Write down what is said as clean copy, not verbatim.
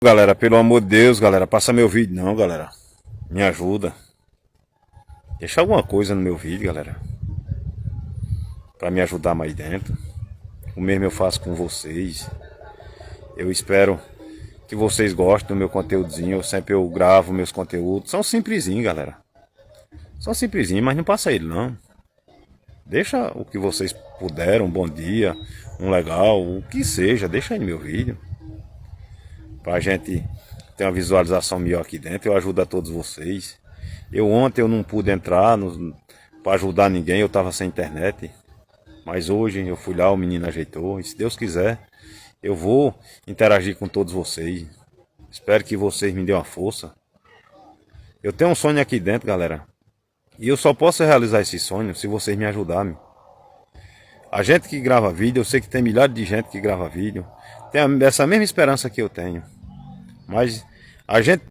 Galera, pelo amor de Deus, galera, passa meu vídeo não, galera. Me ajuda. Deixa alguma coisa no meu vídeo, galera, pra me ajudar mais dentro. O mesmo eu faço com vocês. Eu espero que vocês gostem do meu conteúdozinho. Eu gravo meus conteúdos. São simplesinhos, galera. São simplesinhos, mas não passa ele não. Deixa o que vocês puderam, um bom dia, um legal, o que seja, deixa aí no meu vídeo. Pra gente ter uma visualização melhor aqui dentro. Eu ajudo a todos vocês. Ontem eu não pude entrar para ajudar ninguém, eu tava sem internet. Mas hoje eu fui lá, o menino ajeitou. E se Deus quiser, eu vou interagir com todos vocês. Espero que vocês me dêem uma força. Eu tenho um sonho aqui dentro, galera. E eu só posso realizar esse sonho se vocês me ajudarem. A gente que grava vídeo, eu sei que tem milhares de gente que grava vídeo. Tem essa mesma esperança que eu tenho. Mas a gente